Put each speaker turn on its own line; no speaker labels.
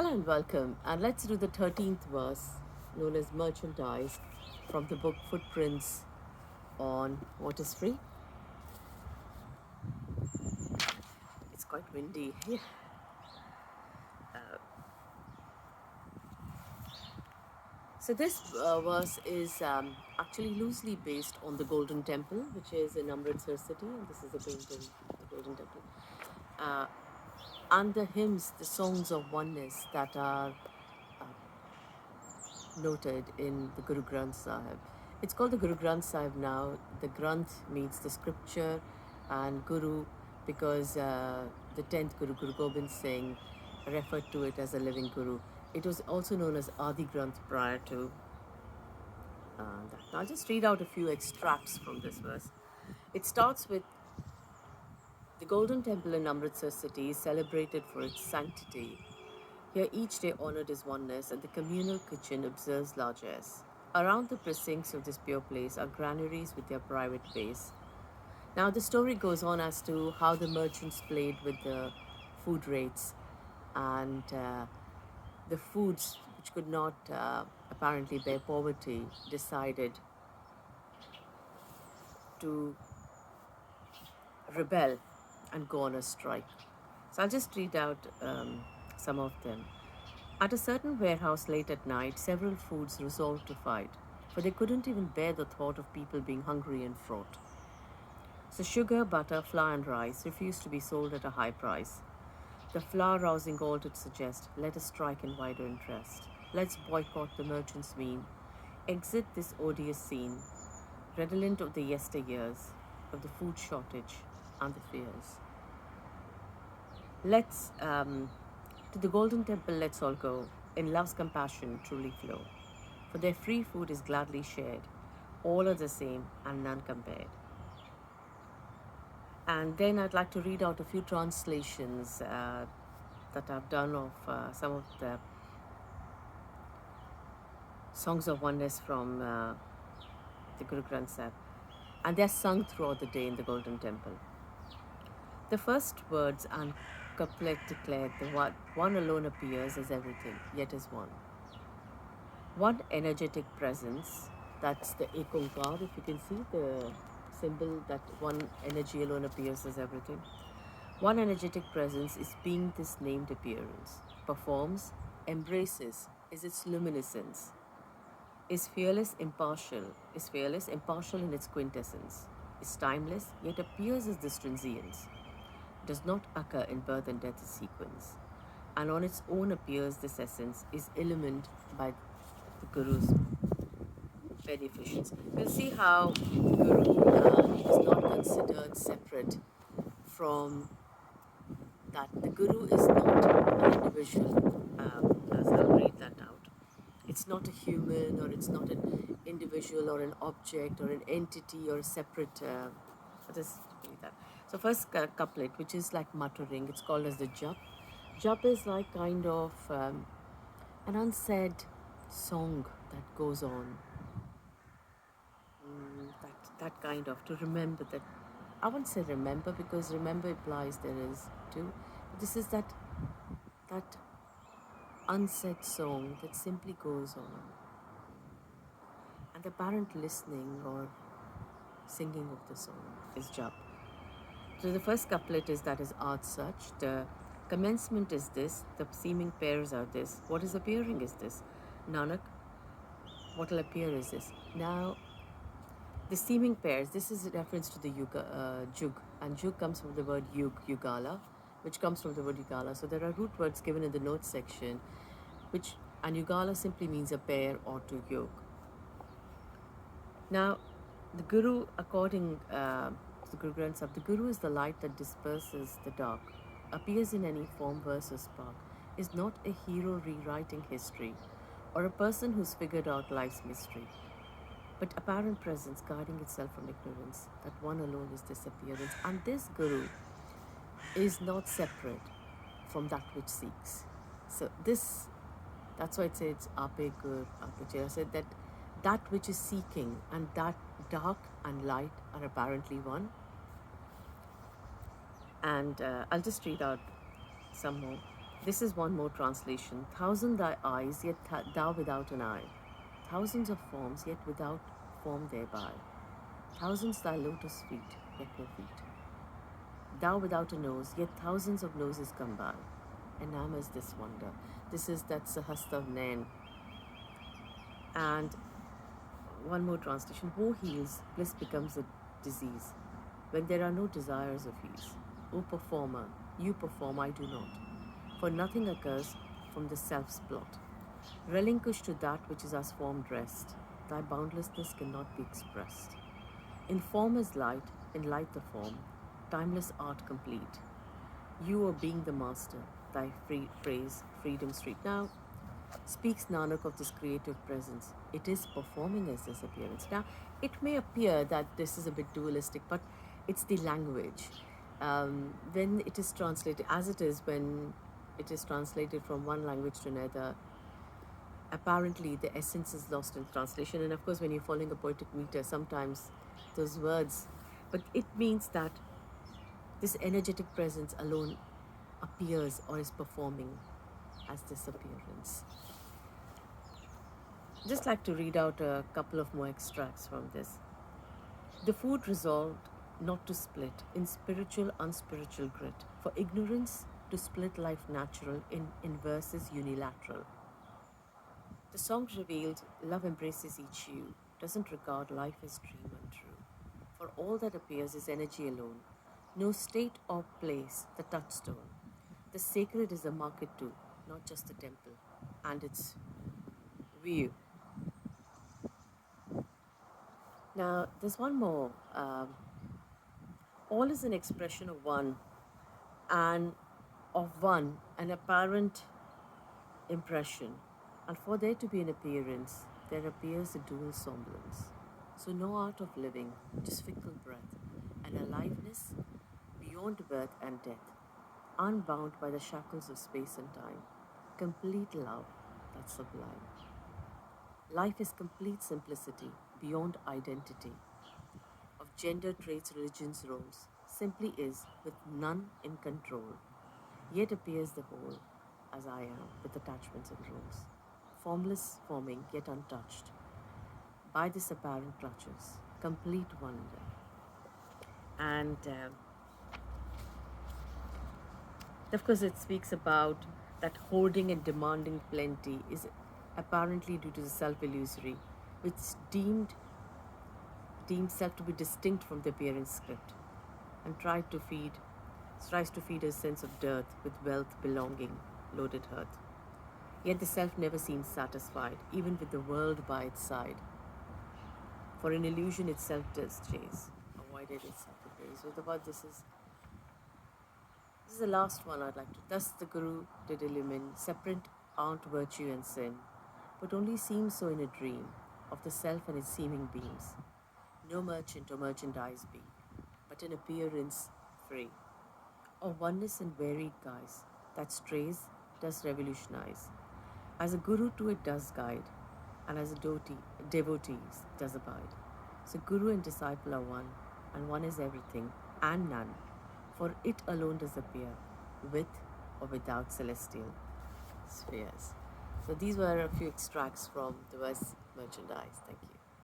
Hello and welcome, and let's do the 13th verse, known as merchandise, from the book Footprints on What is Free. It's quite windy here. So, this verse is actually loosely based on the Golden Temple, which is in Amritsar city, and this is a painting, the Golden Temple. Uh, and the hymns, the songs of oneness that are noted in the Guru Granth Sahib. It's called the Guru Granth Sahib now. The Granth means the scripture, and Guru because the 10th Guru, Guru Gobind Singh, referred to it as a living Guru. It was also known as Adi Granth prior to that. Now, I'll just read out a few extracts from this verse. It starts with the Golden Temple in Amritsar city is celebrated for its sanctity. Here each day honored is oneness, and the communal kitchen observes largesse. Around the precincts of this pure place are granaries with their private base. Now the story goes on as to how the merchants played with the food rates, and the foods which could not apparently bear poverty decided to rebel and go on a strike. So I'll just read out some of them. At a certain warehouse late at night, several foods resolved to fight, for they couldn't even bear the thought of people being hungry and fraught. So sugar, butter, flour, and rice refused to be sold at a high price. The flour-rousing all to suggest, let us strike in wider interest. Let's boycott the merchants' mean. Exit this odious scene, redolent of the yesteryears, of the food shortage and the fears. Let's, to the Golden Temple, let's all go. In love's compassion truly flow. For their free food is gladly shared. All are the same and none compared. And then I'd like to read out a few translations that I've done of some of the songs of oneness from the Guru Granth Sahib. And they're sung throughout the day in the Golden Temple. The first words and couplet declared the one alone appears as everything, yet is one. One energetic presence, that's the Ekonkar, if you can see the symbol that one energy alone appears as everything. One energetic presence is being this named appearance, performs, embraces, is its luminescence, is fearless, impartial in its quintessence, is timeless, yet appears as this transience, does not occur in birth and death sequence, and on its own appears this essence, is illumined by the Guru's beneficence. We'll see how Guru is not considered separate from that. The Guru is not an individual, as I'll read that out. It's not a human, or it's not an individual, or an object, or an entity, or a separate. I'll just read that. So, first couplet, which is like muttering, it's called as the Jap. Jap is like kind of an unsaid song that goes on. That kind of, to remember that. I won't say remember, because remember implies there is too. But this is that unsaid song that simply goes on, and the apparent listening or singing of the song is jap. So the first couplet is that is art such, the commencement is this, the seeming pairs are this, what is appearing is this, Nanak, what will appear is this. Now the seeming pairs, this is a reference to the jug, and jug comes from the word yugala, which comes from the word yugala. So there are root words given in the notes section, and yugala simply means a pair or to yoke. Now, the Guru, according to the Guru Granth Sahib, the Guru is the light that disperses the dark, appears in any form, verse, or spark, is not a hero rewriting history, or a person who's figured out life's mystery, but apparent presence guarding itself from ignorance, that one alone is disappearance. And this Guru is not separate from that which seeks. So that's why it says Ape Gur, Ape Chera, said that which is seeking and that dark and light are apparently one. And I'll just read out some more. This is one more translation. Thousand thy eyes, yet thou without an eye. Thousands of forms, yet without form thereby. Thousands thy lotus feet, yet no feet. Thou without a nose, yet thousands of noses come by. Enamors this wonder. This is that Sahasta Nain. And one more translation. Woe heals, bliss becomes a disease. When there are no desires of ease. O performer, you perform, I do not. For nothing occurs from the self's plot. Relinquish to that which is as form dressed. Thy boundlessness cannot be expressed. In form is light, in light the form, timeless art complete. You are being the master, thy free phrase, freedom street. Now, speaks Nanak of this creative presence. It is performing as this appearance. Now, it may appear that this is a bit dualistic, but it's the language. When it is translated, as it is when it is translated from one language to another, apparently the essence is lost in translation. And of course, when you're following a poetic meter, sometimes those words, but it means that this energetic presence alone appears or is performing as this appearance. Just like to read out a couple of more extracts from this. The food resolved not to split in spiritual unspiritual grit, for ignorance to split life natural in inverse is unilateral. The song revealed love embraces each hue, doesn't regard life as dream untrue. For all that appears is energy alone, no state or place the touchstone. The sacred is the market too, not just the temple and its view. Now, there's one more. All is an expression of one, and an apparent impression. And for there to be an appearance, there appears a dual semblance. So, no art of living, just fickle breath, an aliveness beyond birth and death, unbound by the shackles of space and time, complete love that's sublime. Life is complete simplicity, beyond identity, of gender traits, religions, roles, simply is, with none in control, yet appears the whole, as I am, with attachments and roles, formless, forming, yet untouched, by this apparent clutches, complete wonder. And of course, it speaks about that hoarding and demanding plenty is apparently due to the self illusory, which deemed self to be distinct from the appearance script, and tries to feed a sense of dearth with wealth, belonging, loaded hearth. Yet the self never seems satisfied, even with the world by its side. For an illusion itself does chase, avoided itself to praise. So the word this is the last one I'd like to. Thus the Guru did illumine, separate aren't virtue and sin, but only seems so in a dream of the self and its seeming beams. No merchant or merchandise be, but an appearance free, of oneness in varied guise, that strays does revolutionize. As a guru to it does guide, and as a devotees does abide. So guru and disciple are one, and one is everything, and none, for it alone does appear, with or without celestial spheres. So these were a few extracts from the verse merchandise. Thank you.